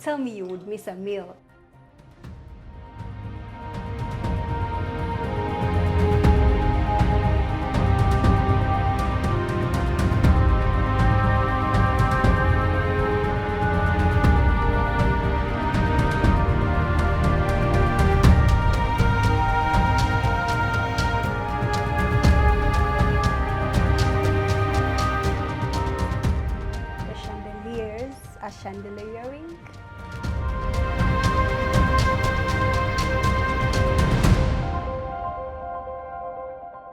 tell me you would miss a meal. The chandeliers are chandeliering.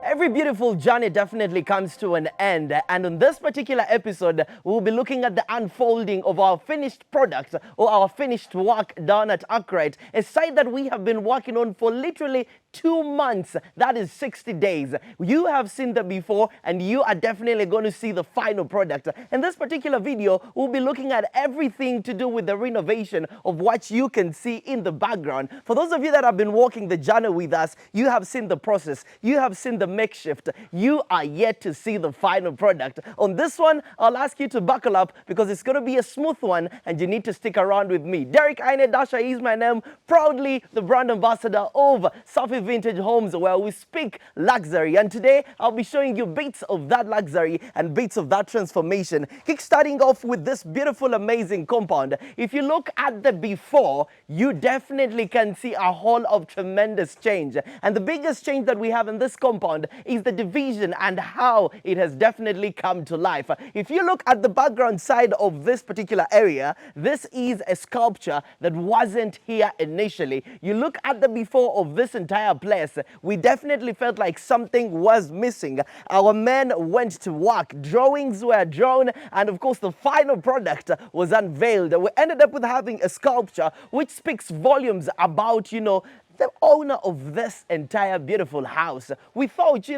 Every beautiful journey definitely comes to an end, and on this particular episode, we'll be looking at the unfolding of our finished product or our finished work down at Accurate, a site that we have been working on for literally 2 months. That is 60 days. You have seen that before, and you are definitely going to see the final product. In this particular video, we'll be looking at everything to do with the renovation of what you can see in the background. For those of you that have been walking the journey with us, you have seen the process, you have seen the makeshift. You are yet to see the final product. On this one, I'll ask you to buckle up because it's going to be a smooth one and you need to stick around with me. Derek Aine Dasha is my name, proudly the brand ambassador of Safi Vintage Homes, where we speak luxury. And today, I'll be showing you bits of that luxury and bits of that transformation. Kickstarting off with this beautiful, amazing compound. If you look at the before, you definitely can see a whole of tremendous change. And the biggest change that we have in this compound is the division and how it has definitely come to life. If you look at the background side of this particular area, this is a sculpture that wasn't here initially. You look at the before of this entire place, we definitely felt like something was missing. Our men went to work, drawings were drawn, and of course the final product was unveiled. We ended up with having a sculpture which speaks volumes about, the owner of this entire beautiful house. We thought,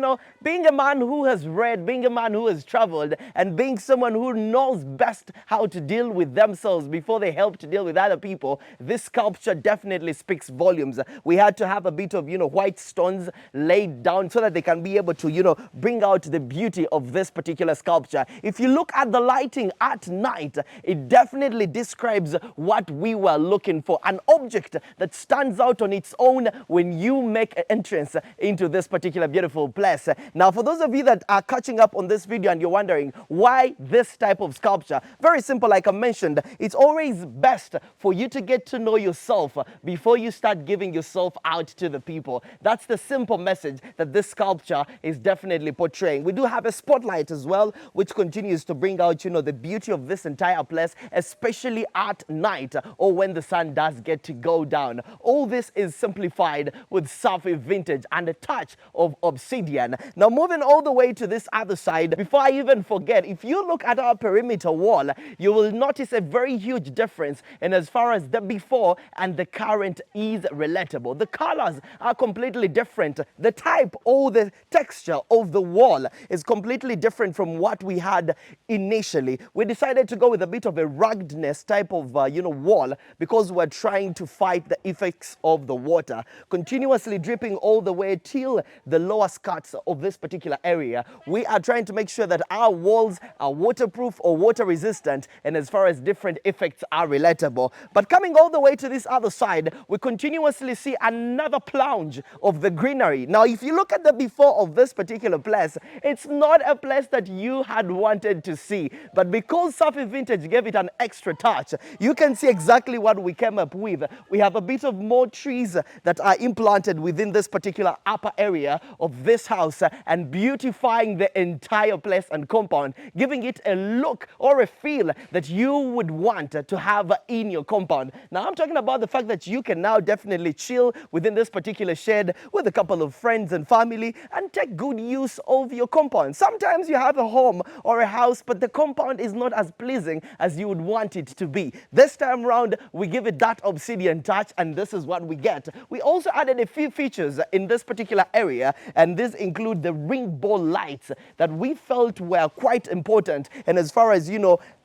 being a man who has read, being a man who has traveled, and being someone who knows best how to deal with themselves before they help to deal with other people, this sculpture definitely speaks volumes. We had to have a bit of, white stones laid down so that they can be able to, bring out the beauty of this particular sculpture. If you look at the lighting at night, it definitely describes what we were looking for. An object that stands out on its own when you make an entrance into this particular beautiful place. Now, for those of you that are catching up on this video and you're wondering why this type of sculpture, very simple, like I mentioned, it's always best for you to get to know yourself before you start giving yourself out to the people. That's the simple message that this sculpture is definitely portraying. We do have a spotlight as well, which continues to bring out, the beauty of this entire place, especially at night or when the sun does get to go down. All this is simplified with Safi Vintage and a touch of obsidian. Now, moving all the way to this other side, before I even forget, if you look at our perimeter wall, you will notice a very huge difference in as far as the before and the current is relatable. The colors are completely different. The type or the texture of the wall is completely different from what we had initially. We decided to go with a bit of a ruggedness type of wall because we're trying to fight the effects of the water continuously dripping all the way till the lower skirts of this particular area. We are trying to make sure that our walls are waterproof or water resistant, and as far as different effects are relatable. But coming all the way to this other side, we continuously see another plunge of the greenery. Now, if you look at the before of this particular place, it's not a place that you had wanted to see, but because Safi Vintage gave it an extra touch, you can see exactly what we came up with. We have a bit of more trees that are implanted within this particular upper area of this house and beautifying the entire place and compound, giving it a look or a feel that you would want to have in your compound. Now, I'm talking about the fact that you can now definitely chill within this particular shed with a couple of friends and family and take good use of your compound. Sometimes you have a home or a house, but the compound is not as pleasing as you would want it to be. This time around, we give it that obsidian touch, and this is what we get. We also added a few features in this particular area, and these include the ring ball lights that we felt were quite important. And as far as,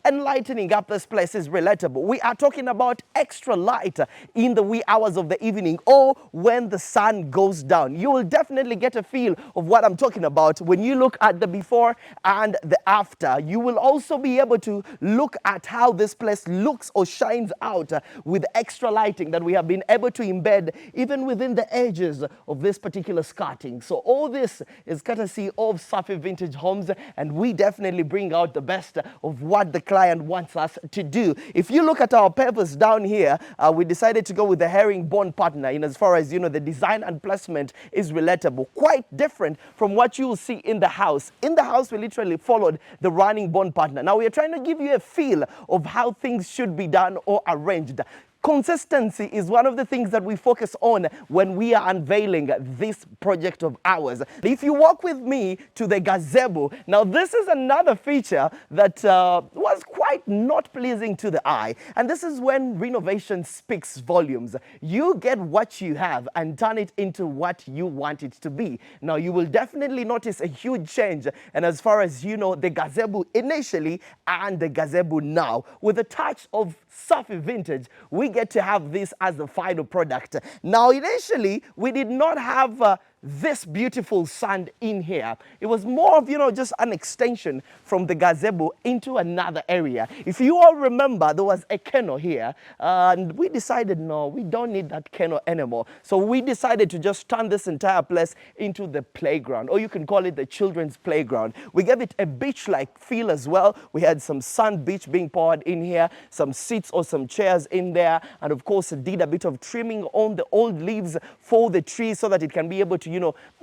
and lightening up this place is relatable. We are talking about extra light in the wee hours of the evening or when the sun goes down. You will definitely get a feel of what I'm talking about when you look at the before and the after. You will also be able to look at how this place looks or shines out with extra lighting that we have been able to embed even within the edges of this particular skirting. So all this is courtesy of Safi Vintage Homes, and we definitely bring out the best of what the client wants us to do. If you look at our purpose down here, we decided to go with the herringbone partner in as far as, the design and placement is relatable. Quite different from what you will see in the house. In the house, we literally followed the running bond partner. Now, we are trying to give you a feel of how things should be done or arranged. Consistency is one of the things that we focus on when we are unveiling this project of ours. If you walk with me to the Gazebo, now this is another feature that was quite not pleasing to the eye. And this is when renovation speaks volumes. You get what you have and turn it into what you want it to be. Now you will definitely notice a huge change. And as far as the Gazebo initially and the Gazebo now, with a touch of Safi Vintage, we get to have this as the final product. Now, initially, we did not have this beautiful sand in here. It was more of, just an extension from the Gazebo into another area. If you all remember, there was a kennel here, and we decided, no, we don't need that kennel anymore. So we decided to just turn this entire place into the playground, or you can call it the children's playground. We gave it a beach-like feel as well. We had some sand beach being poured in here, some seats or some chairs in there, and of course, did a bit of trimming on the old leaves for the trees so that it can be able to,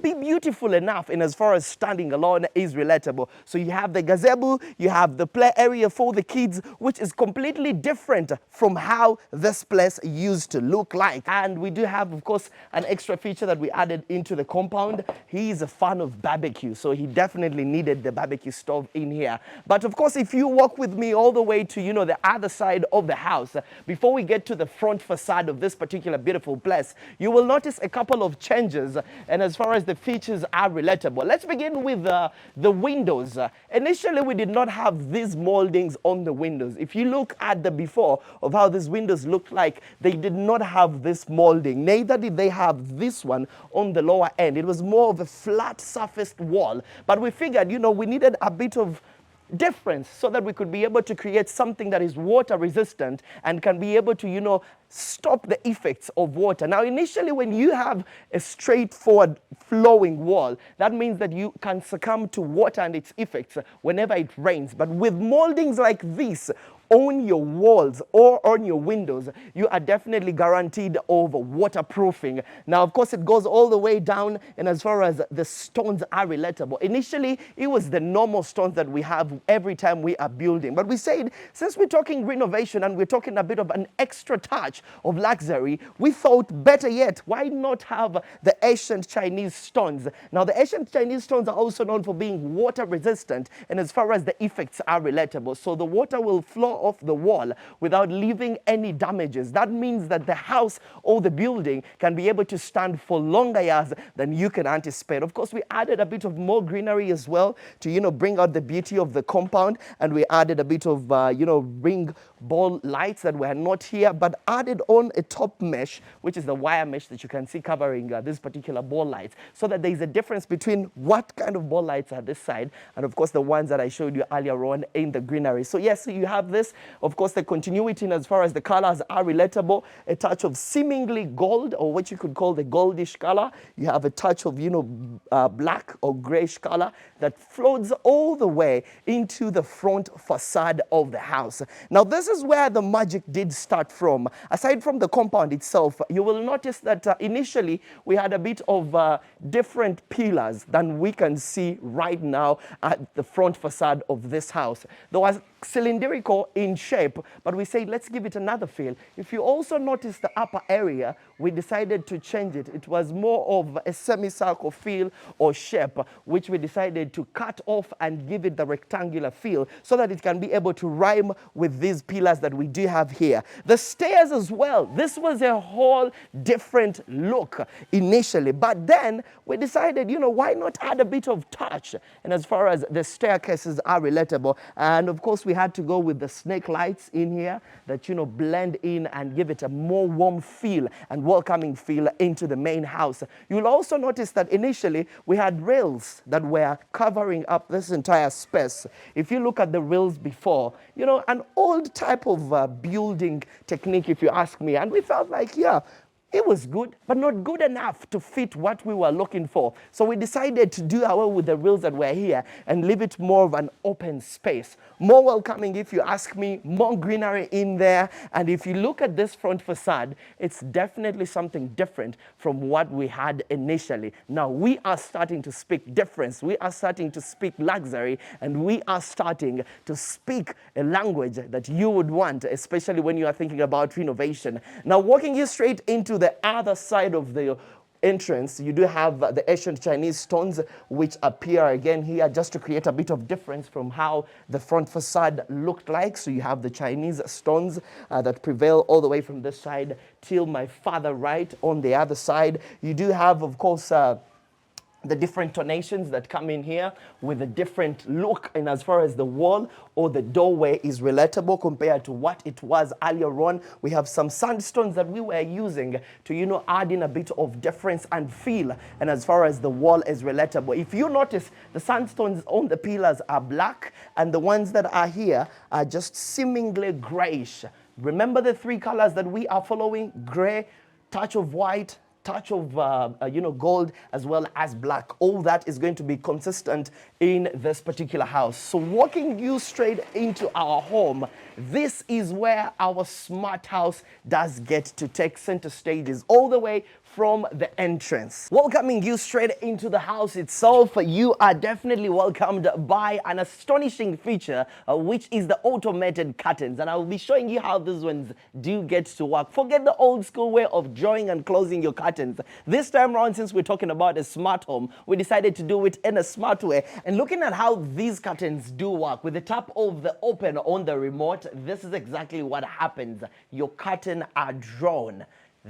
be beautiful enough in as far as standing alone is relatable. So you have the Gazebo, you have the play area for the kids, which is completely different from how this place used to look like. And we do have, of course, an extra feature that we added into the compound. He is a fan of barbecue, so he definitely needed the barbecue stove in here. But of course, if you walk with me all the way to, the other side of the house, before we get to the front facade of this particular beautiful place, you will notice a couple of changes. And as far as the features are relatable, let's begin with the windows. Initially, we did not have these moldings on the windows. If you look at the before of how these windows looked like, they did not have this molding. Neither did they have this one on the lower end. It was more of a flat surfaced wall. But we figured, we needed a bit of difference so that we could be able to create something that is water resistant and can be able to, stop the effects of water. Now, initially, when you have a straightforward flowing wall, that means that you can succumb to water and its effects whenever it rains. But with moldings like this, on your walls or on your windows, you are definitely guaranteed of waterproofing. Now, of course, it goes all the way down, and as far as the stones are relatable, initially, it was the normal stones that we have every time we are building. But we said, since we're talking renovation and we're talking a bit of an extra touch of luxury, we thought, better yet, why not have the ancient Chinese stones? Now, the ancient Chinese stones are also known for being water resistant, and as far as the effects are relatable, so the water will flow off the wall without leaving any damages. That means that the house or the building can be able to stand for longer years than you can anticipate. Of course, we added a bit of more greenery as well to, bring out the beauty of the compound, and we added a bit of, ring ball lights that were not here, but added on a top mesh, which is the wire mesh that you can see covering this particular ball lights, so that there is a difference between what kind of ball lights are this side and, of course, the ones that I showed you earlier on in the greenery. So yes, you have this. Of course, the continuity in as far as the colors are relatable, a touch of seemingly gold, or what you could call the goldish color. You have a touch of, black or grayish color that floats all the way into the front facade of the house. Now, this is where the magic did start from. Aside from the compound itself, you will notice that initially we had a bit of different pillars than we can see right now at the front facade of this house. There was cylindrical in shape, but we say let's give it another feel. If you also notice the upper area, we decided to change it. It was more of a semicircle feel or shape, which we decided to cut off and give it the rectangular feel so that it can be able to rhyme with these pillars that we do have here. The stairs as well. This was a whole different look initially, but then we decided, why not add a bit of touch? And as far as the staircases are relatable, and of course we had to go with the snake lights in here that, blend in and give it a more warm feel and welcoming feel into the main house. You'll also notice that initially we had rails that were covering up this entire space. If you look at the rails before, an old type of building technique, if you ask me, and we felt like, yeah, it was good, but not good enough to fit what we were looking for. So we decided to do away with the rails that were here and leave it more of an open space. More welcoming, if you ask me, more greenery in there. And if you look at this front facade, it's definitely something different from what we had initially. Now we are starting to speak difference. We are starting to speak luxury, and we are starting to speak a language that you would want, especially when you are thinking about renovation. Now, walking you straight into the other side of the entrance, you do have the ancient Chinese stones which appear again here just to create a bit of difference from how the front facade looked like. So you have the Chinese stones that prevail all the way from this side till my farther right on the other side. You do have, of course, the different tonations that come in here with a different look, and as far as the wall or the doorway is relatable compared to what it was earlier on. We have some sandstones that we were using to, add in a bit of difference and feel, and as far as the wall is relatable. If you notice, the sandstones on the pillars are black, and the ones that are here are just seemingly grayish. Remember the three colors that we are following: gray, touch of white, touch of gold, as well as black. All that is going to be consistent in this particular house. So walking you straight into our home, this is where our smart house does get to take center stages, all the way from the entrance. Welcoming you straight into the house itself, you are definitely welcomed by an astonishing feature, which is the automated curtains. And I will be showing you how these ones do get to work. Forget the old school way of drawing and closing your curtains. This time around, since we're talking about a smart home, we decided to do it in a smart way. And looking at how these curtains do work, with the tap of the open on the remote, this is exactly what happens. Your curtain are drawn.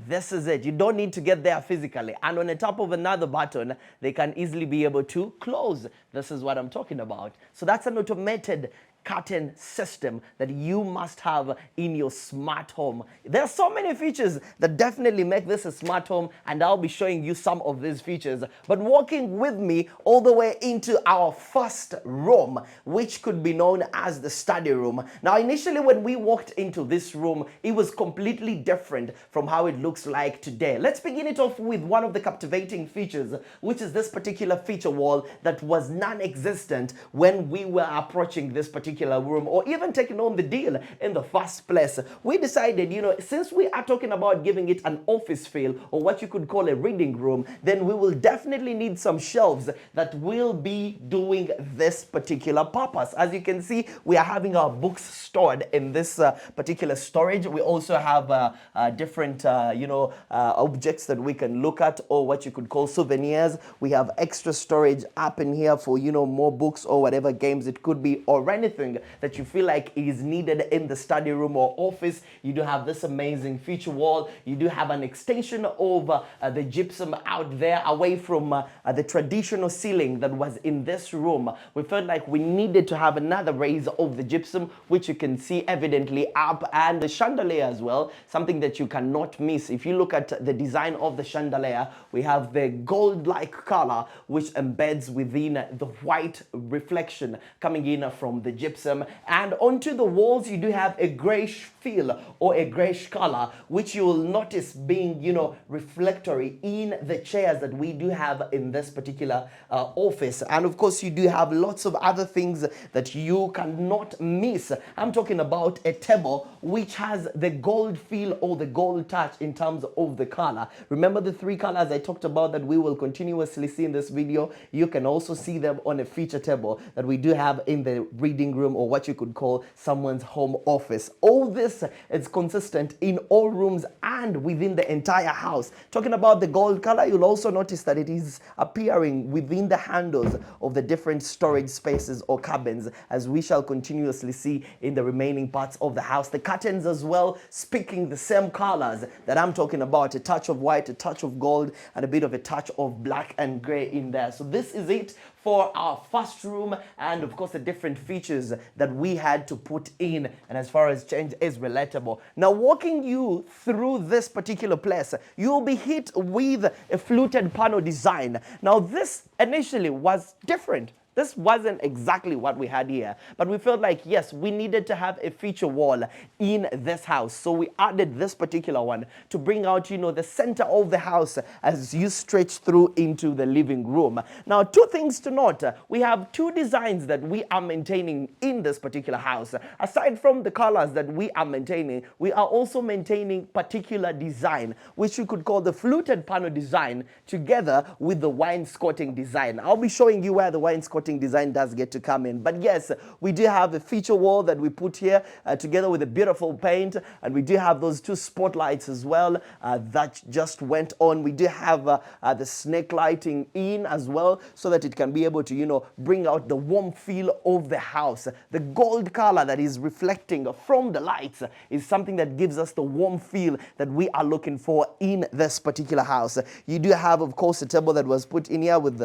This is it. You don't need to get there physically. And on the top of another button, they can easily be able to close. This is what I'm talking about. So that's an automated curtain system that you must have in your smart home. There are so many features that definitely make this a smart home, and I'll be showing you some of these features. But walking with me all the way into our first room, which could be known as the study room. Now, initially when we walked into this room, it was completely different from how it looks like today. Let's begin it off with one of the captivating features, which is this particular feature wall that was non-existent when we were approaching this particular room, or even taking on the deal in the first place. We decided, since we are talking about giving it an office feel, or what you could call a reading room, then we will definitely need some shelves that will be doing this particular purpose. As you can see, we are having our books stored in this particular storage. We also have different, objects that we can look at, or what you could call souvenirs. We have extra storage up in here for, more books or whatever games it could be, or anything that you feel like is needed in the study room or office. You do have this amazing feature wall. You do have an extension of the gypsum out there, away from the traditional ceiling that was in this room. We felt like we needed to have another raise of the gypsum, which you can see evidently up, and the chandelier as well, something that you cannot miss. If you look at the design of the chandelier, we have the gold-like color which embeds within the white reflection coming in from the gypsum, and onto the walls you do have a grayish feel or a grayish color, which you will notice being reflectory in the chairs that we do have in this particular office. And of course you do have lots of other things that you cannot miss. I'm talking about a table which has the gold feel or the gold touch in terms of the color. Remember the three colors I talked about that we will continuously see in this video? You can also see them on a feature table that we do have in the reading room room or what you could call someone's home office. All this is consistent in all rooms and within the entire house. Talking about the gold color, you'll also notice that it is appearing within the handles of the different storage spaces or cabins, as we shall continuously see in the remaining parts of the house. The curtains as well, speaking the same colors that I'm talking about, a touch of white, a touch of gold, and a bit of a touch of black and gray in there. So this is it for our first room, and of course the different features that we had to put in, and as far as change is relatable. Now, walking you through this particular place, you'll be hit with a fluted panel design. Now, this initially was different. This wasn't exactly what we had here, but we felt like, yes, we needed to have a feature wall in this house. So we added this particular one to bring out, you know, the center of the house as you stretch through into the living room. Now, two things to note. We have two designs that we are maintaining in this particular house. Aside from the colors that we are maintaining, we are also maintaining particular design, which you could call the fluted panel design, together with the wainscoting design. I'll be showing you where the wainscoting design does get to come in. But yes, we do have a feature wall that we put here together with a beautiful paint, and we do have those two spotlights as well that just went on. We do have the snake lighting in as well, so that it can be able to, you know, bring out the warm feel of the house. The gold color that is reflecting from the lights is something that gives us the warm feel that we are looking for in this particular house. You do have, of course, a table that was put in here with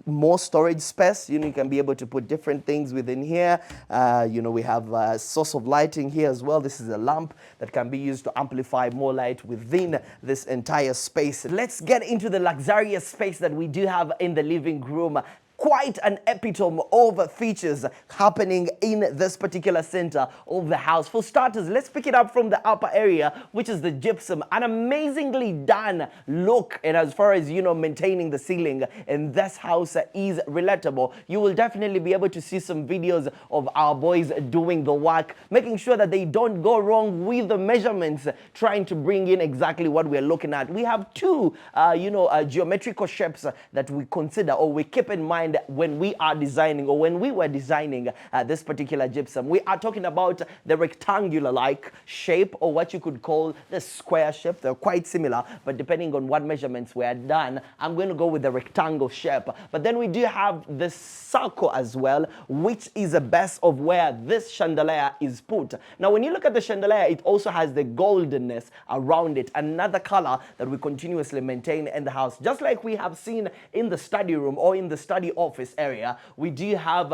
more storage space. You can be able to put different things within here. You know, we have a source of lighting here as well. This is a lamp that can be used to amplify more light within this entire space. Let's get into the luxurious space that we do have in the living room. Quite an epitome of features happening in this particular center of the house. For starters, let's pick it up from the upper area, which is the gypsum. An amazingly done look, and as far as, you know, maintaining the ceiling in this house is relatable. You will definitely be able to see some videos of our boys doing the work, making sure that they don't go wrong with the measurements, trying to bring in exactly what we're looking at. We have two, geometrical shapes that we consider or we keep in mind when we are designing, or when we were designing this particular gypsum. We are talking about the rectangular-like shape, or what you could call the square shape. They're quite similar, but depending on what measurements were done, I'm going to go with the rectangle shape. But then we do have the circle as well, which is a base of where this chandelier is put. Now, when you look at the chandelier, it also has the goldenness around it, another color that we continuously maintain in the house. Just like we have seen in the study room or in the study office area, we do have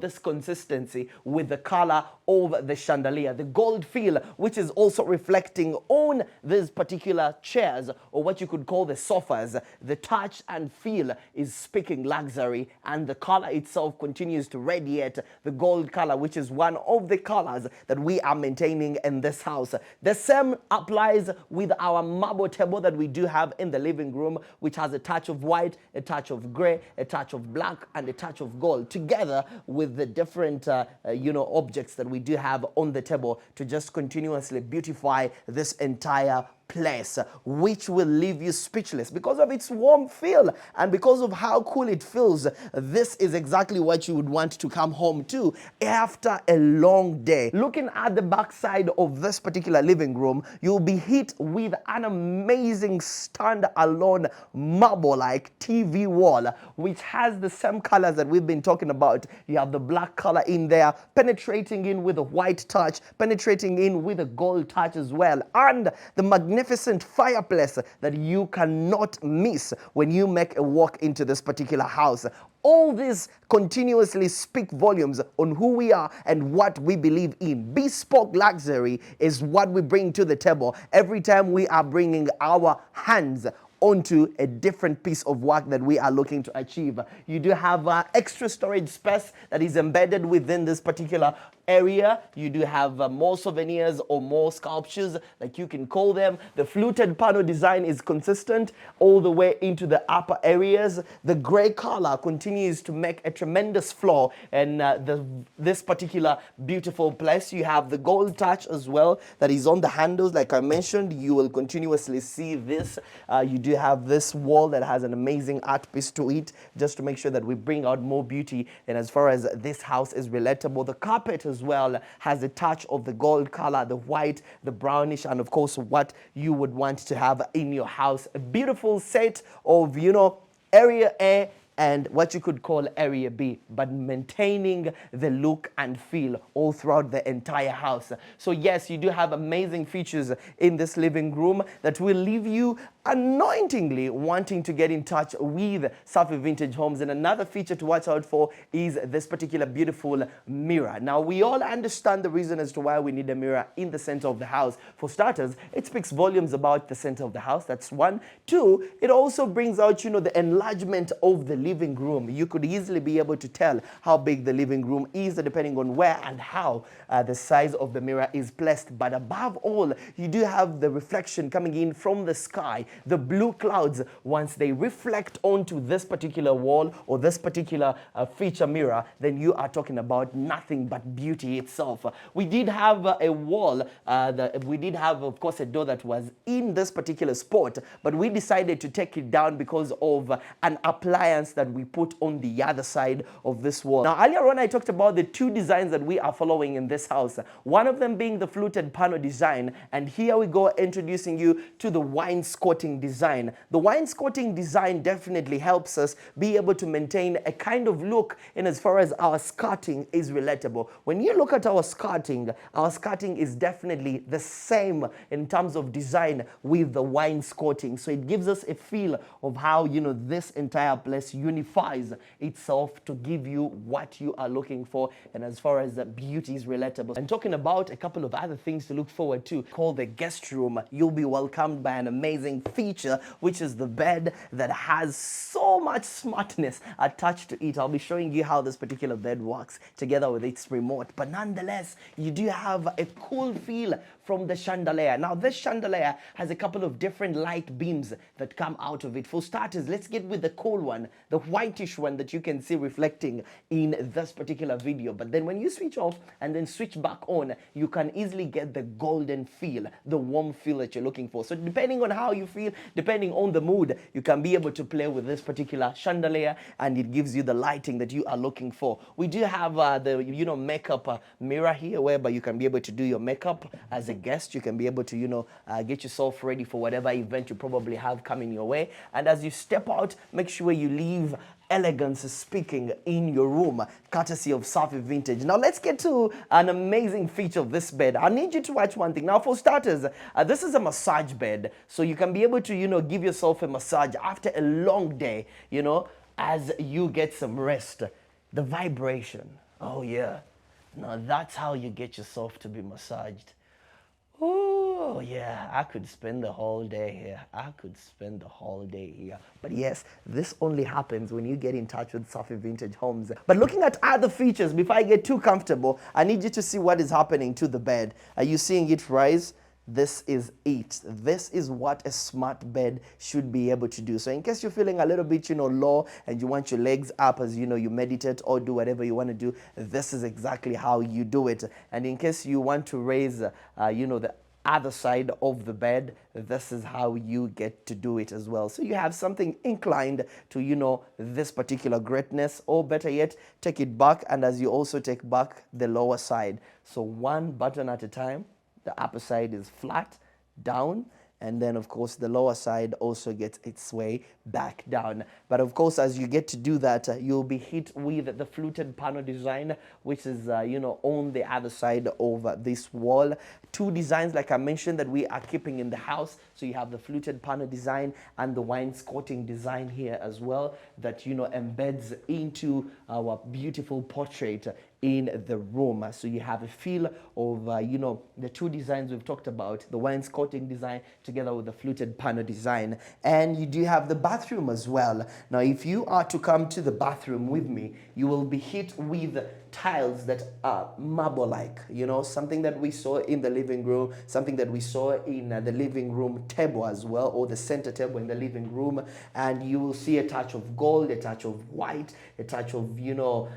this consistency with the color of the chandelier, the gold feel, which is also reflecting on these particular chairs, or what you could call the sofas. The touch and feel is speaking luxury, and the color itself continues to radiate the gold color, which is one of the colors that we are maintaining in this house. The same applies with our marble table that we do have in the living room, which has a touch of white, a touch of gray, a touch of black, and a touch of gold, together with the different objects that we do have on the table to just continuously beautify this entire place, which will leave you speechless because of its warm feel and because of how cool it feels. This is exactly what you would want to come home to after a long day. Looking at the back side of this particular living room, you'll be hit with an amazing stand-alone marble-like TV wall, which has the same colors that we've been talking about. You have the black color in there, penetrating in with a white touch, penetrating in with a gold touch as well, and the magnificent fireplace that you cannot miss when you make a walk into this particular house. All these continuously speak volumes on who we are and what we believe in. Bespoke luxury is what we bring to the table every time we are bringing our hands onto a different piece of work that we are looking to achieve. You do have extra storage space that is embedded within this particular area. You do have more souvenirs or more sculptures, like you can call them. The fluted panel design is consistent all the way into the upper areas. The gray color continues to make a tremendous flow in this particular beautiful place. You have the gold touch as well that is on the handles. Like I mentioned, you will continuously see this. You do have this wall that has an amazing art piece to it, just to make sure that we bring out more beauty. And as far as this house is relatable, the carpet as well has a touch of the gold color, the white, the brownish, and of course what you would want to have in your house. A beautiful set of, area A and what you could call area B, but maintaining the look and feel all throughout the entire house. So yes, you do have amazing features in this living room that will leave you anointingly wanting to get in touch with Safi Vintage Homes. And another feature to watch out for is this particular beautiful mirror. Now, we all understand the reason as to why we need a mirror in the center of the house. For starters, it speaks volumes about the center of the house. That's one. Two, it also brings out, the enlargement of the living room. You could easily be able to tell how big the living room is depending on where and how the size of the mirror is placed. But above all, you do have the reflection coming in from the sky. The blue clouds, once they reflect onto this particular wall or this particular feature mirror, then you are talking about nothing but beauty itself. We did have a wall, we did have, of course, a door that was in this particular spot, but we decided to take it down because of an appliance that we put on the other side of this wall. Now, earlier on, I talked about the two designs that we are following in this house, one of them being the fluted panel design, and here we go introducing you to the wainscoting design. The wainscoting design definitely helps us be able to maintain a kind of look in as far as our skirting is relatable. When you look at our skirting is definitely the same in terms of design with the wainscoting. So it gives us a feel of how, this entire place unifies itself to give you what you are looking for, and as far as the beauty is relatable. And talking about a couple of other things to look forward to, called the guest room, you'll be welcomed by an amazing feature, which is the bed that has so much smartness attached to it. I'll be showing you how this particular bed works together with its remote. But nonetheless, you do have a cool feel from the chandelier. Now, this chandelier has a couple of different light beams that come out of it. For starters, let's get with the cool one, the whitish one that you can see reflecting in this particular video. But then when you switch off and then switch back on, you can easily get the golden feel, the warm feel that you're looking for. So depending on how you feel, depending on the mood, you can be able to play with this particular chandelier, and it gives you the lighting that you are looking for. We do have the makeup mirror here, whereby you can be able to do your makeup as a guest. You can be able to get yourself ready for whatever event you probably have coming your way. And as you step out, make sure you leave elegance speaking in your room, courtesy of Safi Vintage. Now let's get to an amazing feature of this bed. I need you to watch one thing. Now, for starters, this is a massage bed, so you can be able to give yourself a massage after a long day, as you get some rest. The vibration, oh yeah, now that's how you get yourself to be massaged. Oh, yeah, I could spend the whole day here. But yes, this only happens when you get in touch with Safi Vintage Homes. But looking at other features, before I get too comfortable, I need you to see what is happening to the bed. Are you seeing it rise? This is it. This is what a smart bed should be able to do. So in case you're feeling a little bit, low, and you want your legs up as you meditate or do whatever you want to do, this is exactly how you do it. And in case you want to raise, the other side of the bed, this is how you get to do it as well. So you have something inclined to, this particular greatness, or better yet, take it back, and as you also take back the lower side. So one button at a time. The upper side is flat, down, and then of course the lower side also gets its way back down. But of course, as you get to do that, you'll be hit with the fluted panel design, which is on the other side of this wall. Two designs, like I mentioned, that we are keeping in the house. So you have the fluted panel design and the wainscoting design here as well, that embeds into our beautiful portrait in the room. So you have a feel of, you know, the two designs we've talked about, the wainscoting design together with the fluted panel design. And you do have the bathroom as well. Now, if you are to come to the bathroom with me, you will be hit with tiles that are marble-like, you know, something that we saw in the living room, something that we saw in the living room table as well, or the center table in the living room. And you will see a touch of gold, a touch of white, a touch of, you know,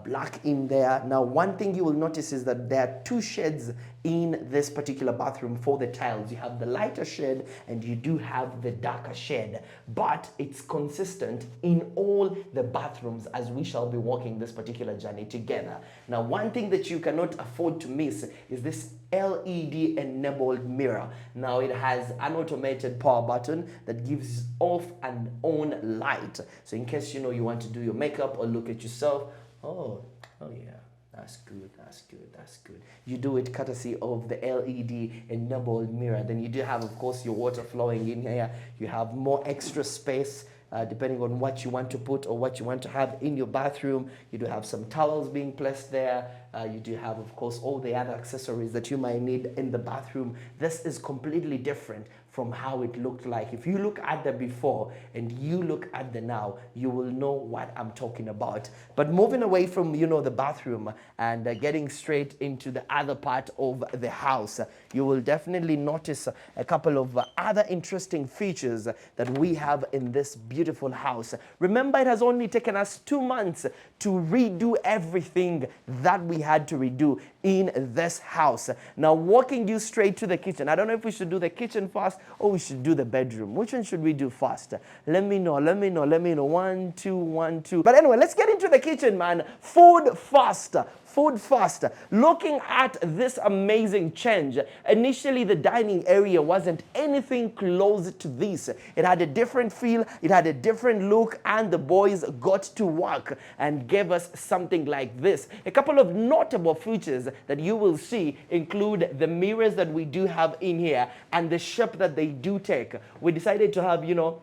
black in there. Now, one thing you will notice is that there are two shades in this particular bathroom for the tiles. You have the lighter shade and you do have the darker shade, but it's consistent in all the bathrooms as we shall be walking this particular journey together. Now, one thing that you cannot afford to miss is this LED enabled mirror. Now, it has an automated power button that gives off and on light. So in case, you know, you want to do your makeup or look at yourself, oh yeah, that's good, that's good, that's good. You do it courtesy of the LED enabled mirror. Then you do have, of course, your water flowing in here. You have more extra space depending on what you want to put or what you want to have in your bathroom. You do have some towels being placed there. You do have, of course, all the other accessories that you might need in the bathroom. This is completely different from how it looked like. If you look at the before and you look at the now, you will know what I'm talking about. But moving away from, you know, the bathroom and getting straight into the other part of the house, you will definitely notice a couple of other interesting features that we have in this beautiful house. Remember, it has only taken us 2 months to redo everything that we had to redo in this house. Now, walking you straight to the kitchen. I don't know if we should do the kitchen first or we should do the bedroom. Which one should we do first? Let me know. 1, 2, 1, 2. But anyway, let's get into the kitchen, man. Food first. Food first. Looking at this amazing change, initially the dining area wasn't anything close to this. It had a different feel, it had a different look, and the boys got to work and gave us something like this. A couple of notable features that you will see include the mirrors that we do have in here and the shape that they do take. We decided to have, you know,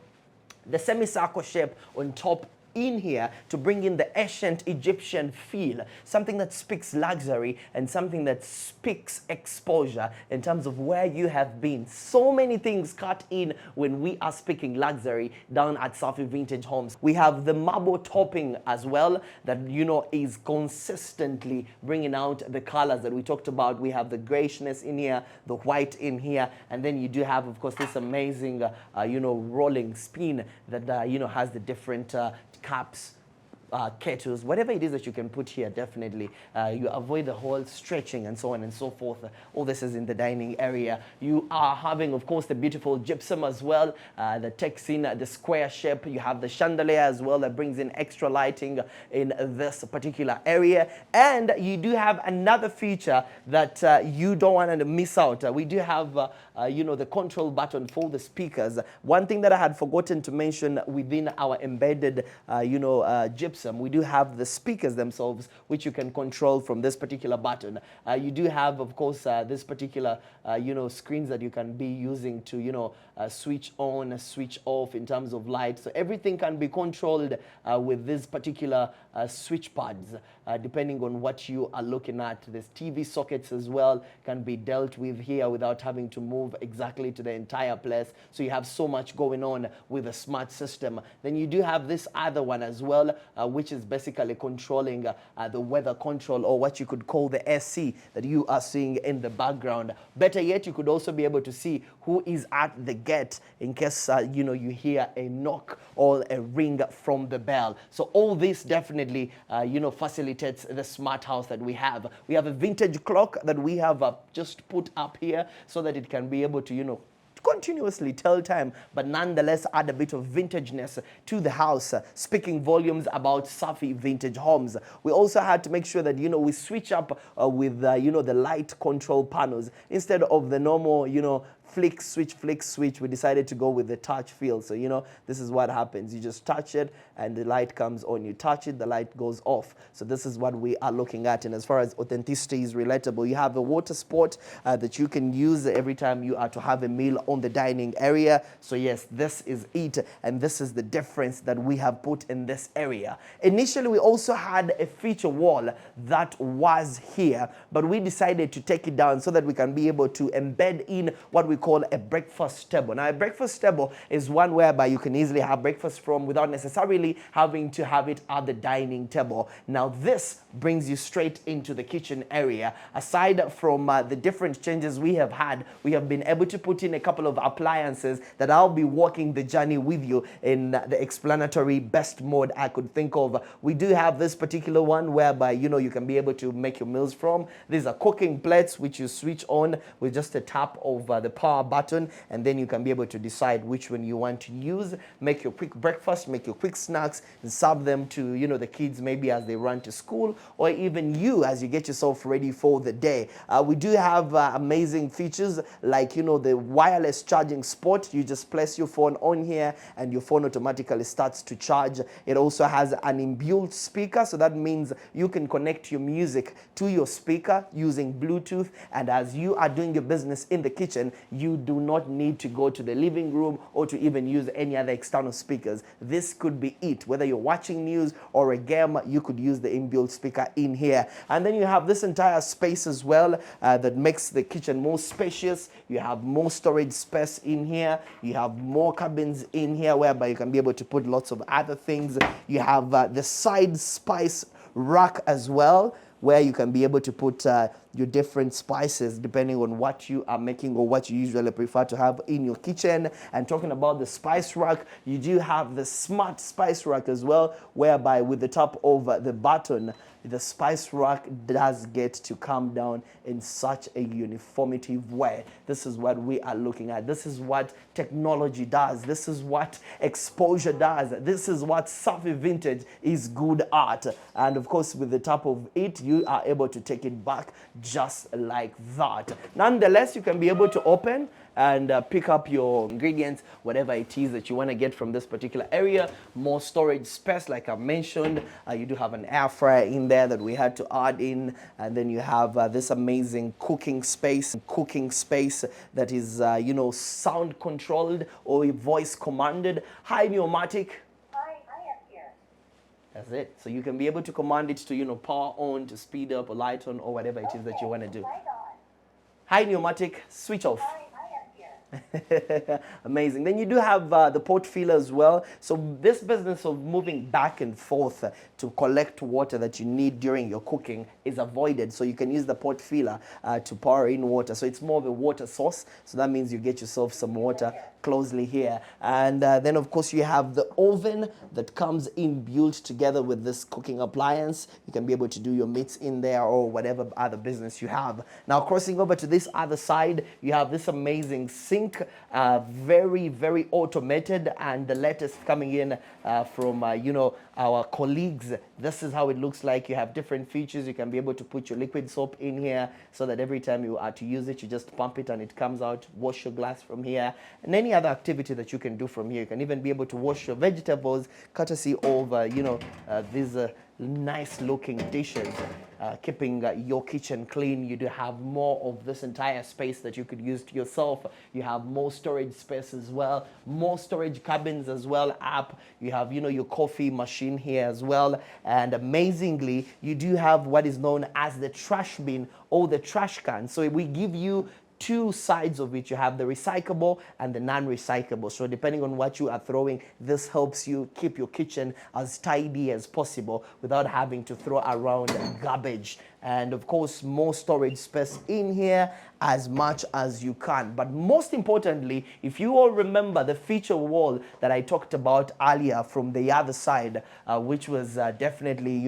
the semicircle shape on top in here to bring in the ancient Egyptian feel, something that speaks luxury and something that speaks exposure in terms of where you have been. So many things cut in when we are speaking luxury down at Safi Vintage Homes. We have the marble topping as well that, you know, is consistently bringing out the colors that we talked about. We have the grayshness in here, the white in here, and then you do have, of course, this amazing, you know, rolling spin that, you know, has the different caps, kettles, whatever it is that you can put here, definitely. You avoid the whole stretching and so on and so forth. All this is in the dining area. You are having, of course, the beautiful gypsum as well that takes in the square shape. You have the chandelier as well that brings in extra lighting in this particular area. And you do have another feature that you don't want to miss out. We do have, you know, the control button for the speakers. One thing that I had forgotten to mention within our embedded, you know, gypsum, we do have the speakers themselves, which you can control from this particular button. You do have, of course, this particular, you know, screens that you can be using to, you know, switch on, switch off in terms of light. So everything can be controlled with this particular switch pads, depending on what you are looking at. There's TV sockets as well, can be dealt with here without having to move exactly to the entire place. So you have so much going on with a smart system. Then you do have this other one as well, which is basically controlling the weather control, or what you could call the SC that you are seeing in the background. Better yet, you could also be able to see who is at the gate in case you know, you hear a knock or a ring from the bell. So all this definitely you know, facilitates the smart house that we have. We have a vintage clock that we have just put up here so that it can be able to, you know, continuously tell time, but nonetheless add a bit of vintageness to the house, speaking volumes about Safi Vintage Homes. We also had to make sure that, you know, we switch up with, you know, the light control panels instead of the normal, you know, flick, switch. We decided to go with the touch feel. So, this is what happens. You just touch it and the light comes on. You touch it, the light goes off. So this is what we are looking at. And as far as authenticity is relatable, you have a water sport that you can use every time you are to have a meal on the dining area. So yes, this is it. And this is the difference that we have put in this area. Initially, we also had a feature wall that was here, but we decided to take it down so that we can be able to embed in what we call a breakfast table. Now, a breakfast table is one whereby you can easily have breakfast from without necessarily having to have it at the dining table. Now, this brings you straight into the kitchen area. Aside from the different changes we have had, we have been able to put in a couple of appliances that I'll be walking the journey with you in the explanatory best mode I could think of. We do have this particular one whereby, you can be able to make your meals from. These are cooking plates which you switch on with just a tap of the power button, and then you can be able to decide which one you want to use, make your quick breakfast, make your quick snacks, and serve them to, the kids maybe as they run to school, or even you as you get yourself ready for the day. We do have amazing features like, the wireless charging spot. You just place your phone on here and your phone automatically starts to charge. It also has an inbuilt speaker, so that means you can connect your music to your speaker using Bluetooth, and as you are doing your business in the kitchen, you do not need to go to the living room or to even use any other external speakers. This could be it. Whether you're watching news or a game, you could use the inbuilt speaker in here. And then you have this entire space as well that makes the kitchen more spacious. You have more storage space in here. You have more cabins in here whereby you can be able to put lots of other things. You have the side spice rack as well, where you can be able to put your different spices depending on what you are making or what you usually prefer to have in your kitchen. And talking about the spice rack, you do have the smart spice rack as well, whereby with the tap of the button, the spice rack does get to come down in such a uniformity way. This is what we are looking at. This is what technology does. This is what exposure does. This is what Safi Vintage is good at. And of course, with the tap of it, you are able to take it back just like that. Nonetheless, you can be able to open and pick up your ingredients, whatever it is that you want to get from this particular area. More storage space, like I mentioned. You do have an air fryer in there that we had to add in, and then you have this amazing cooking space that is, sound controlled or voice commanded. Hi, pneumatic. Hi, I am here. That's it. So you can be able to command it to, power on, to speed up, or light on, or whatever it is that you want to do. Light on. Hi, pneumatic, switch off. Hi, I am here. Amazing. Then you do have the port filler as well. So this business of moving back and forth to collect water that you need during your cooking is avoided. So you can use the port filler to pour in water. So it's more of a water source. So that means you get yourself some water closely here. And then of course you have the oven that comes in built together with this cooking appliance. You can be able to do your meats in there or whatever other business you have. Now crossing over to this other side, you have this amazing sink, very, very automated, and the latest coming in from, our colleagues. This is how it looks like. You have different features. You can be able to put your liquid soap in here so that every time you are to use it, you just pump it and it comes out. Wash your glass from here, and any other activity that you can do from here. You can even be able to wash your vegetables courtesy of, these nice looking dishes. Keeping your kitchen clean. You do have more of this entire space that you could use to yourself. You have more storage space as well, more storage cabins as well up. You have, your coffee machine here as well. And amazingly, you do have what is known as the trash bin or the trash can. So we give you two sides of it. You have the recyclable and the non-recyclable. So depending on what you are throwing, this helps you keep your kitchen as tidy as possible without having to throw around garbage. And of course, more storage space in here as much as you can. But most importantly, if you all remember the feature wall that I talked about earlier from the other side, which was definitely,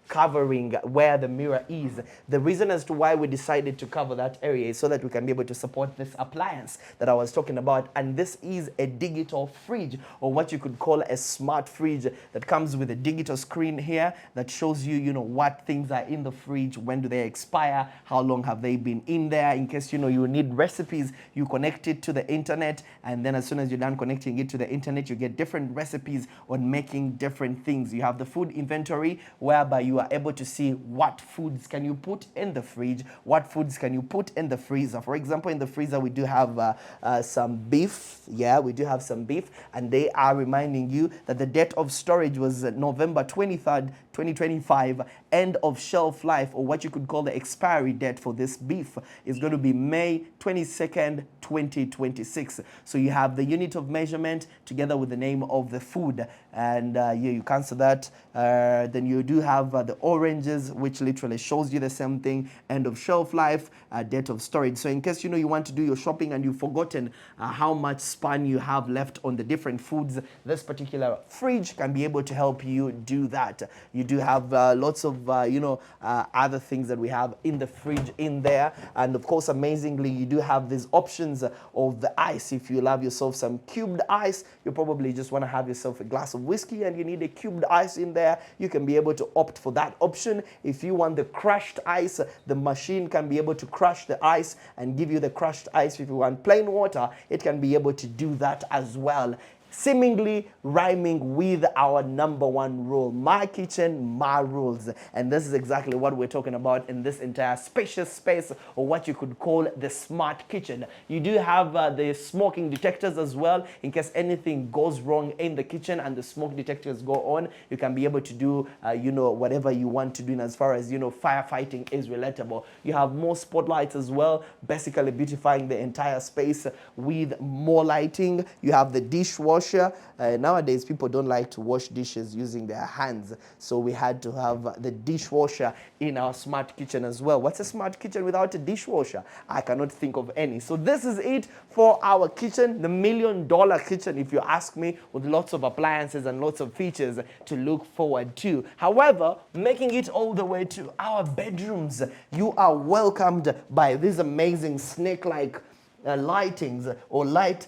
covering where the mirror is. The reason as to why we decided to cover that area is so that we can be able to support this appliance that I was talking about. And this is a digital fridge, or what you could call a smart fridge, that comes with a digital screen here that shows you, what things are in the fridge, when do they expire, how long have they been in there. In case, you need recipes, you connect it to the internet, and then as soon as you're done connecting it to the internet, you get different recipes on making different things. You have the food inventory, whereby you are able to see what foods can you put in the fridge, what foods can you put in the freezer. For example, in the freezer we do have some beef. Yeah, we do have some beef, and they are reminding you that the date of storage was November 23rd, 2025. End of shelf life, or what you could call the expiry date for this beef, is going to be May 22nd, 2026. So you have the unit of measurement together with the name of the food, and you cancel that. Then you do have the oranges, which literally shows you the same thing: end of shelf life, date of storage. So in case you want to do your shopping and you've forgotten how much span you have left on the different foods, this particular fridge can be able to help you do that. You do have lots of other things that we have in the fridge in there, and of course, amazingly, you do have these options of the ice. If you love yourself some cubed ice, you probably just want to have yourself a glass of whiskey and you need a cubed ice in there, you can be able to opt for that option. If you want the crushed ice, the machine can be able to crush the ice and give you the crushed ice. If you want plain water, it can be able to do that as well, seemingly rhyming with our number one rule: my kitchen, my rules. And this is exactly what we're talking about in this entire spacious space, or what you could call the smart kitchen. You do have the smoking detectors as well. In case anything goes wrong in the kitchen and the smoke detectors go on, you can be able to do whatever you want to do in as far as firefighting is relatable. You have more spotlights as well, basically beautifying the entire space with more lighting. You have the dishwasher. Nowadays, people don't like to wash dishes using their hands, so we had to have the dishwasher in our smart kitchen as well. What's a smart kitchen without a dishwasher? I cannot think of any. So this is it for our kitchen, the $1 million kitchen, if you ask me, with lots of appliances and lots of features to look forward to. However, making it all the way to our bedrooms, you are welcomed by these amazing snake-like lightings, or light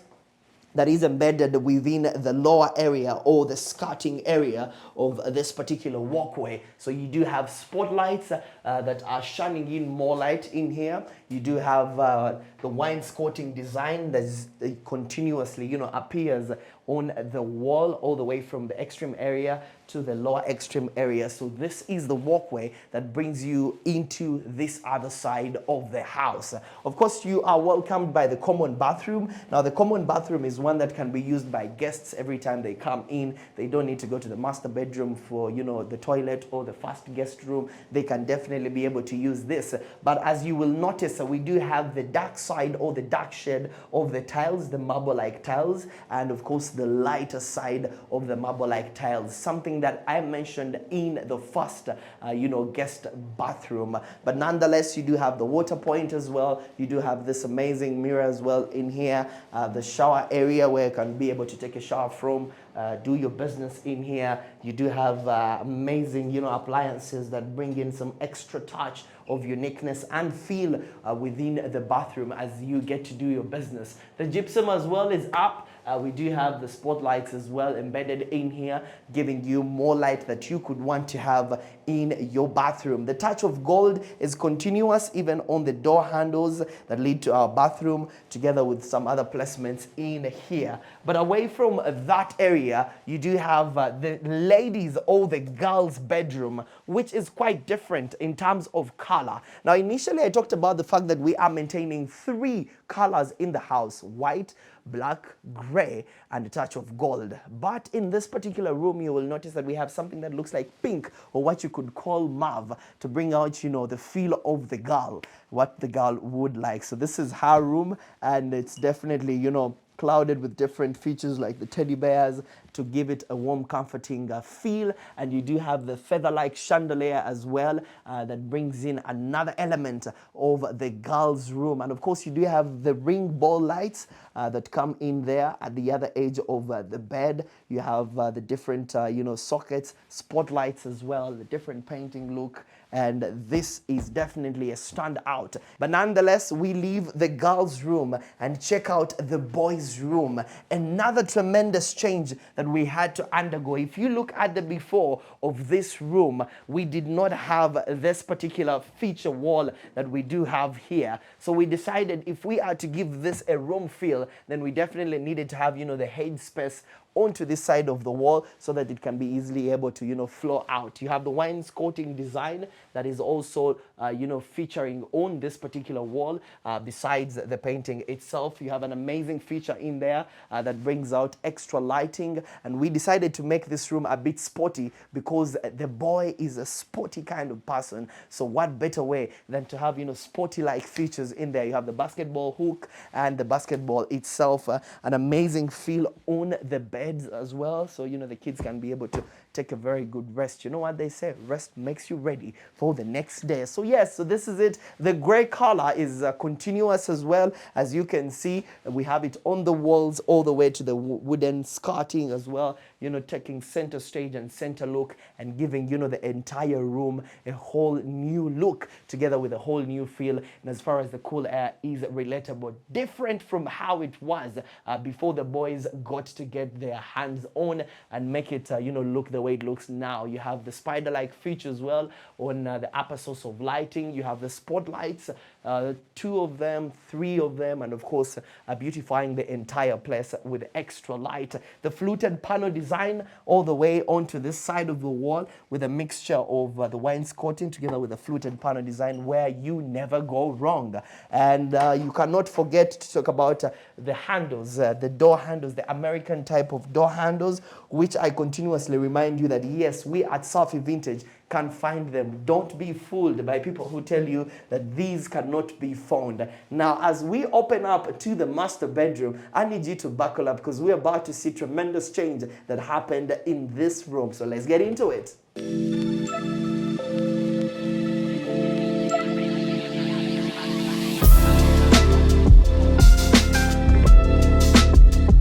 that is embedded within the lower area or the skirting area of this particular walkway. So you do have spotlights that are shining in more light in here. You do have the wainscoting design that continuously appears on the wall, all the way from the extreme area to the lower extreme area. So this is the walkway that brings you into this other side of the house. Of course, you are welcomed by the common bathroom. Now, the common bathroom is one that can be used by guests every time they come in. They don't need to go to the master bedroom for, the toilet or the first guest room. They can definitely be able to use this. But as you will notice, we do have the dark side, or the dark shade of the tiles, the marble-like tiles, and of course, the lighter side of the marble-like tiles, something that I mentioned in the first, guest bathroom. But nonetheless, you do have the water point as well. You do have this amazing mirror as well in here, the shower area where you can be able to take a shower from, do your business in here. You do have amazing, appliances that bring in some extra touch of uniqueness and feel within the bathroom as you get to do your business. The gypsum as well is up. We do have the spotlights as well embedded in here, giving you more light that you could want to have in your bathroom. The touch of gold is continuous even on the door handles that lead to our bathroom, together with some other placements in here. But away from that area, you do have the ladies' or the girls' bedroom, which is quite different in terms of color. Now, initially I talked about the fact that we are maintaining 3 colors in the house: white, black, gray, and a touch of gold. But in this particular room, you will notice that we have something that looks like pink, or what you could call mauve, to bring out, the feel of the girl, what the girl would like. So this is her room, and it's definitely, clouded with different features like the teddy bears to give it a warm, comforting feel. And you do have the feather-like chandelier as well that brings in another element of the girls' room. And of course, you do have the ring ball lights that come in there at the other edge of the bed. You have the different, sockets, spotlights as well, the different painting look. And this is definitely a standout. But nonetheless, we leave the girls' room and check out the boys' room. Another tremendous change that we had to undergo. If you look at the before of this room, we did not have this particular feature wall that we do have here. So we decided if we are to give this a room feel, then we definitely needed to have, the headspace onto this side of the wall so that it can be easily able to, flow out. You have the wainscoting design that is also, featuring on this particular wall. Besides the painting itself, you have an amazing feature in there that brings out extra lighting. And we decided to make this room a bit sporty because the boy is a sporty kind of person. So what better way than to have, sporty-like features in there. You have the basketball hook and the basketball itself, an amazing feel on the beds as well, so the kids can be able to take a very good rest. You know what they say, rest makes you ready for the next day. So yes, so this is it. The gray color is continuous as well. As you can see, we have it on the walls all the way to the wooden skirting as well, taking center stage and center look and giving the entire room a whole new look together with a whole new feel. And as far as the cool air is relatable, different from how it was before the boys got to get their hands on and make it look the way it looks now. You have the spider-like feature as well on the upper source of lighting. You have the spotlights, 2 of them, 3 of them, and of course beautifying the entire place with extra light. The fluted panel design all the way onto this side of the wall with a mixture of the wainscoting together with the fluted panel design where you never go wrong. And you cannot forget to talk about the handles, the door handles, the American type of door handles, which I continuously remind you that yes, we at Safi Vintage can find them. Don't be fooled by people who tell you that these cannot be found. Now, as we open up to the master bedroom, I need you to buckle up because we're about to see tremendous change that happened in this room. So let's get into it.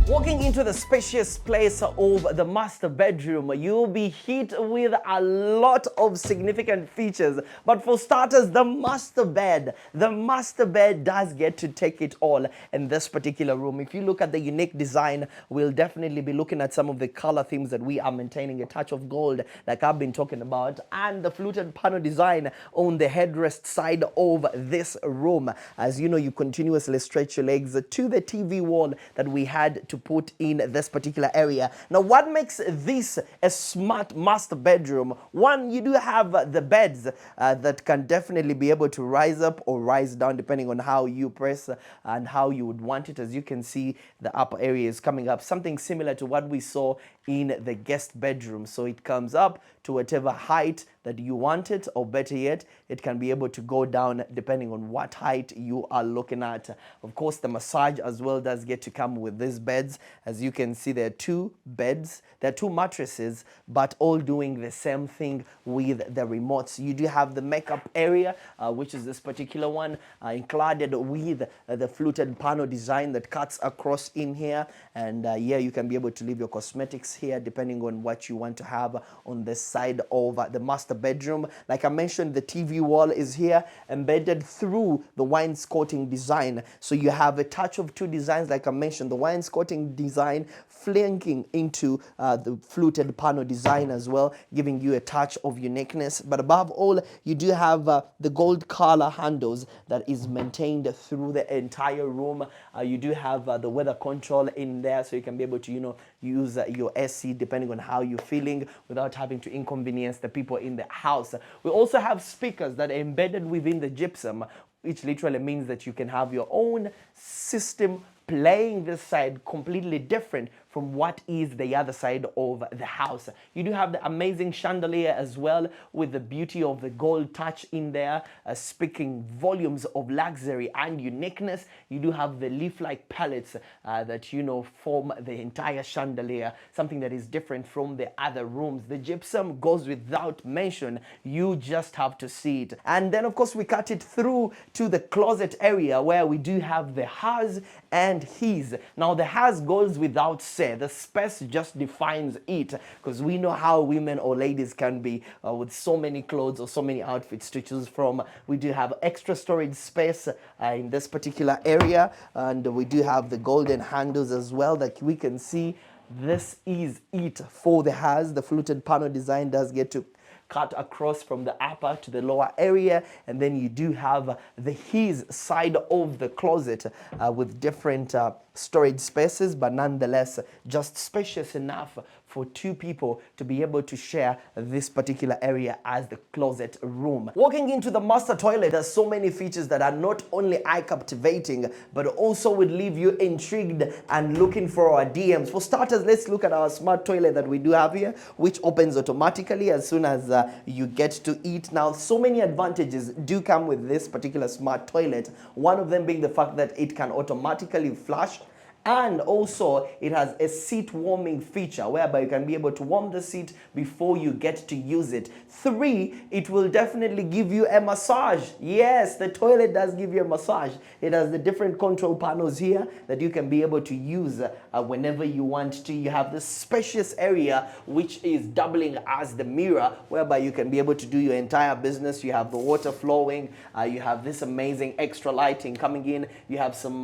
Walking into the spacious place of the master bedroom, you'll be hit with a lot of significant features. But for starters, the master bed. The master bed does get to take it all in this particular room. If you look at the unique design, we'll definitely be looking at some of the color themes that we are maintaining, a touch of gold like I've been talking about, and the fluted panel design on the headrest side of this room. As you know, you continuously stretch your legs to the TV wall that we had to put in this particular area. Now, what makes this a smart master bedroom? One, you do have the beds that can definitely be able to rise up or rise down depending on how you press and how you would want it. As you can see, the upper area is coming up, something similar to what we saw in the guest bedroom. So it comes up to whatever height that you want it, or better yet, it can be able to go down depending on what height you are looking at. Of course, the massage as well does get to come with these beds. As you can see, there are 2 beds, there are 2 mattresses, but all doing the same thing with the remotes. You do have the makeup area, which is this particular one, included with the fluted panel design that cuts across in here. And yeah, you can be able to leave your cosmetics here depending on what you want to have on this side of the master bedroom. Like I mentioned, the TV wall is here embedded through the wainscoting design. So you have a touch of 2 designs, like I mentioned, the wainscoting design flanking into the fluted panel design as well, giving you a touch of uniqueness. But above all, you do have the gold color handles that is maintained through the entire room. You do have the weather control in there, so you can be able to, use your AC depending on how you're feeling without having to inconvenience the people in the house. We also have speakers that are embedded within the gypsum, which literally means that you can have your own system playing this side completely different from what is the other side of the house. You do have the amazing chandelier as well, with the beauty of the gold touch in there, speaking volumes of luxury and uniqueness. You do have the leaf-like palettes that, you know, form the entire chandelier, something that is different from the other rooms. The gypsum goes without mention. You just have to see it. And then, of course, we cut it through to the closet area, where we do have the hers and his. Now, the hers goes without say. The space just defines it, because we know how women or ladies can be with so many clothes or so many outfits to choose from. We do have extra storage space in this particular area, and we do have the golden handles as well that we can see. This is it for the hers. The fluted panel design does get to cut across from the upper to the lower area, and then you do have the his side of the closet with different storage spaces, but nonetheless just spacious enough for two people to be able to share this particular area as the closet room. Walking into the master toilet, there's so many features that are not only eye captivating, but also would leave you intrigued and looking for our DMs. For starters, let's look at our smart toilet that we do have here, which opens automatically as soon as you get to eat. Now, so many advantages do come with this particular smart toilet. One of them being the fact that it can automatically flush, and also it has a seat warming feature whereby you can be able to warm the seat before you get to use it. 3, it will definitely give you a massage. Yes, the toilet does give you a massage. It has the different control panels here that you can be able to use whenever you want to. You have this spacious area which is doubling as the mirror, whereby you can be able to do your entire business. You have the water flowing. You have this amazing extra lighting coming in. You have some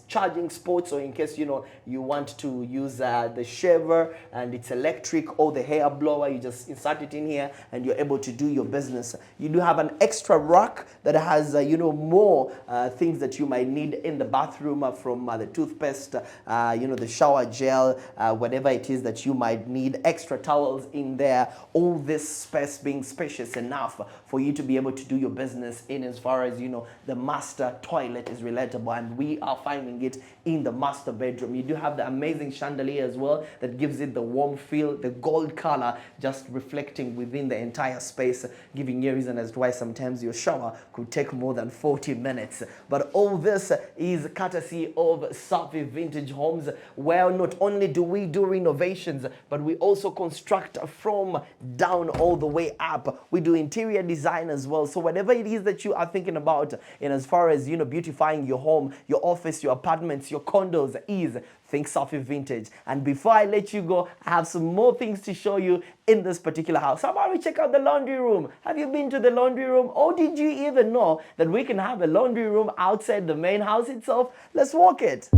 charging spots, or in case you want to use the shaver and it's electric, or the hair blower, you just insert it in here and you're able to do your business. You do have an extra rack that has more things that you might need in the bathroom, from the toothpaste, the shower gel, whatever it is that you might need, extra towels in there. All this space being spacious enough for you to be able to do your business in, as far as the master toilet is relatable, and we are finding it in the master bedroom. You do have the amazing chandelier as well that gives it the warm feel, the gold color just reflecting within the entire space, giving you a reason as to why sometimes your shower could take more than 40 minutes. But all this is courtesy of Safi Vintage Homes, where not only do we do renovations, but we also construct from down all the way up. We do interior design as well. So whatever it is that you are thinking about, in as far as beautifying your home, your office, your apartments, your condos, is think Safi Vintage. And before I let you go, I have some more things to show you in this particular house. How about we check out the laundry room? Have you been to the laundry room? Or did you even know that we can have a laundry room outside the main house itself? Let's walk it.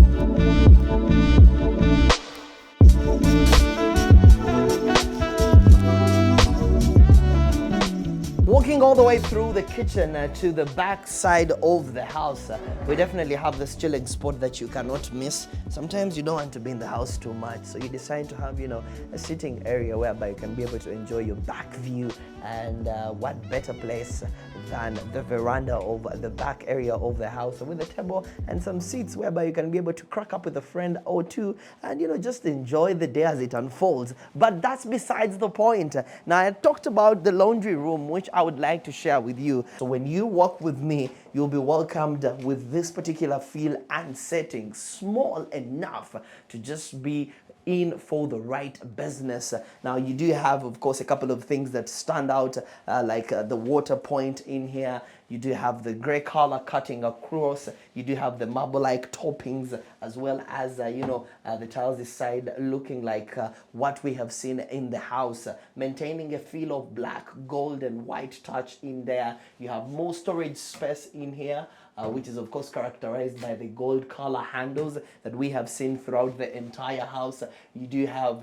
Walking all the way through the kitchen to the back side of the house, we definitely have this chilling spot that you cannot miss. Sometimes you don't want to be in the house too much, so you decide to have, a sitting area whereby you can be able to enjoy your back view. And what better place than the veranda of the back area of the house, with a table and some seats whereby you can be able to crack up with a friend or two and, just enjoy the day as it unfolds. But that's besides the point. Now, I talked about the laundry room, which I would like to share with you. So when you walk with me, you'll be welcomed with this particular feel and setting, small enough to just be in for the right business. Now, you do have, of course, a couple of things that stand out, like the water point in here. You do have the gray color cutting across. You do have the marble-like toppings, as well as, the tiles this side looking like what we have seen in the house, maintaining a feel of black, gold, and white touch in there. You have more storage space in here, which is of course characterized by the gold color handles that we have seen throughout the entire house. You do have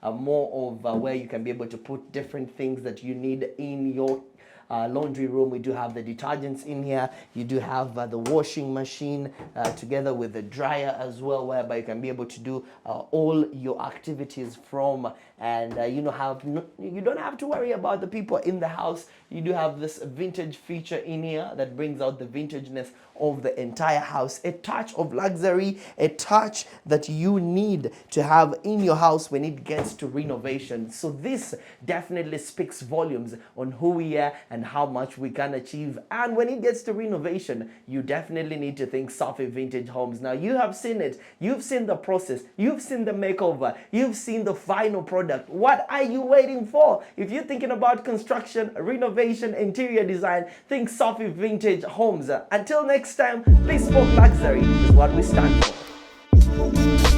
more of where you can be able to put different things that you need in your laundry room. We do have the detergents in here. You do have the washing machine together with the dryer as well, whereby you can be able to do all your activities from, and you don't have to worry about the people in the house. You do have this vintage feature in here that brings out the vintageness of the entire house. A touch of luxury, a touch that you need to have in your house when it gets to renovation. So this definitely speaks volumes on who we are and how much we can achieve. And when it gets to renovation, you definitely need to think Safi Vintage Homes. Now, you have seen it. You've seen the process. You've seen the makeover. You've seen the final product. What are you waiting for? If you're thinking about construction, renovation, interior design, think Safi Vintage Homes. Until next time, bespoke luxury is what we stand for.